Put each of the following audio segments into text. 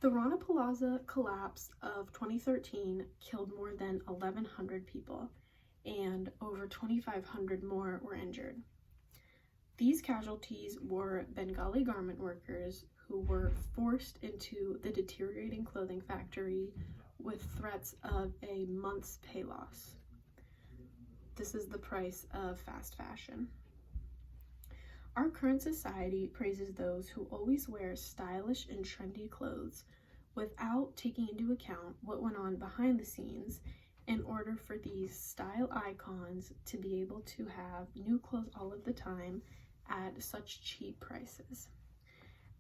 The Rana Plaza collapse of 2013 killed more than 1,100 people, and over 2,500 more were injured. These casualties were Bengali garment workers who were forced into the deteriorating clothing factory with threats of a month's pay loss. This is the price of fast fashion. Our current society praises those who always wear stylish and trendy clothes without taking into account what went on behind the scenes in order for these style icons to be able to have new clothes all of the time at such cheap prices.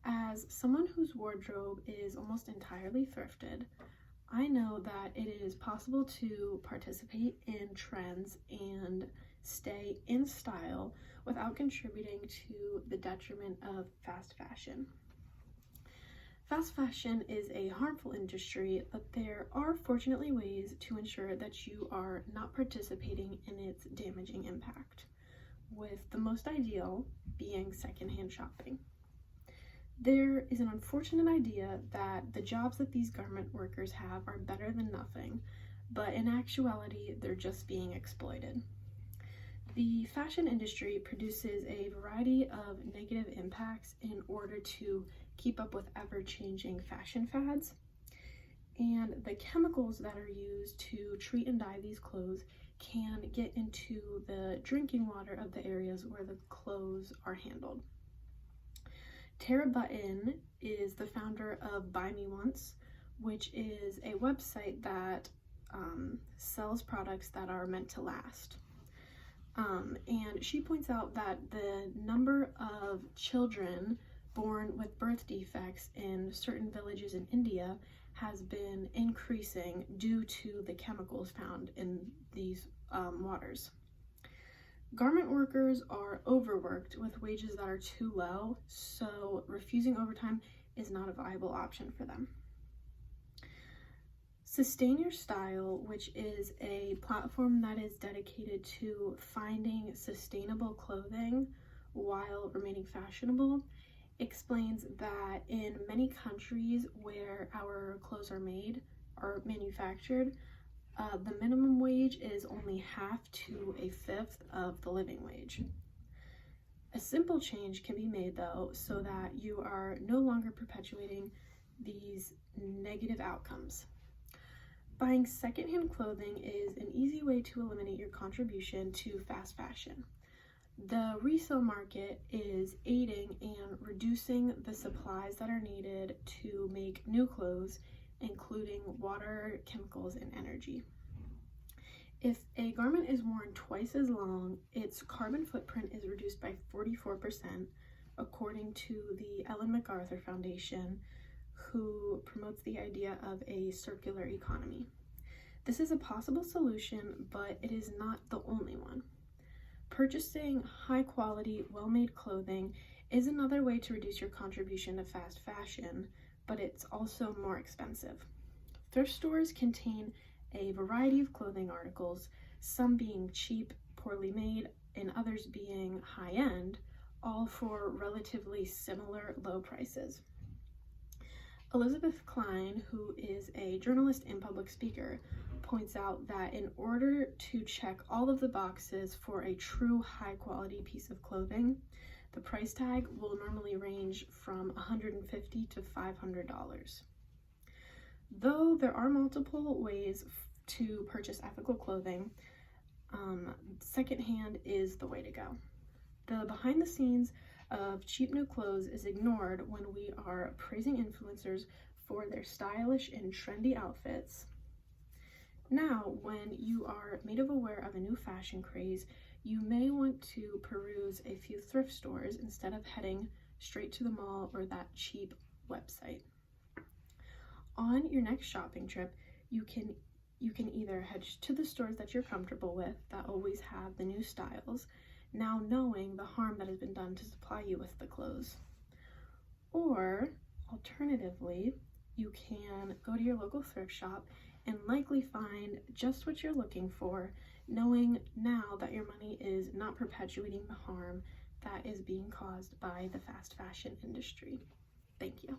As someone whose wardrobe is almost entirely thrifted, I know that it is possible to participate in trends and stay in style without contributing to the detriment of fast fashion. Fast fashion is a harmful industry, but there are fortunately ways to ensure that you are not participating in its damaging impact, with the most ideal being secondhand shopping. There is an unfortunate idea that the jobs that these garment workers have are better than nothing, but in actuality, they're just being exploited. The fashion industry produces a variety of negative impacts in order to keep up with ever-changing fashion fads, and the chemicals that are used to treat and dye these clothes can get into the drinking water of the areas where the clothes are handled. Tara Button is the founder of Buy Me Once, which is a website that sells products that are meant to last. And she points out that the number of children born with birth defects in certain villages in India has been increasing due to the chemicals found in these waters. Garment workers are overworked with wages that are too low, so refusing overtime is not a viable option for them. Sustain Your Style, which is a platform that is dedicated to finding sustainable clothing while remaining fashionable, explains that in many countries where our clothes are made or manufactured, the minimum wage is only half to a fifth of the living wage. A simple change can be made though, so that you are no longer perpetuating these negative outcomes. Buying secondhand clothing is an easy way to eliminate your contribution to fast fashion. The resale market is aiding and reducing the supplies that are needed to make new clothes, including water, chemicals, and energy. If a garment is worn twice as long, its carbon footprint is reduced by 44%, according to the Ellen MacArthur Foundation, who promotes the idea of a circular economy. This is a possible solution, but it is not the only one. Purchasing high-quality, well-made clothing is another way to reduce your contribution to fast fashion, but it's also more expensive. Thrift stores contain a variety of clothing articles, some being cheap, poorly made, and others being high-end, all for relatively similar low prices. Elizabeth Klein, who is a journalist and public speaker, points out that in order to check all of the boxes for a true high-quality piece of clothing, the price tag will normally range from $150 to $500. Though there are multiple ways to purchase ethical clothing, secondhand is the way to go. The behind the scenes of cheap new clothes is ignored when we are praising influencers for their stylish and trendy outfits. Now, when you are made aware of a new fashion craze, you may want to peruse a few thrift stores instead of heading straight to the mall or that cheap website. On your next shopping trip, you can either head to the stores that you're comfortable with that always have the new styles, now knowing the harm that has been done to supply you with the clothes. Or, alternatively, you can go to your local thrift shop and likely find just what you're looking for, knowing now that your money is not perpetuating the harm that is being caused by the fast fashion industry. Thank you.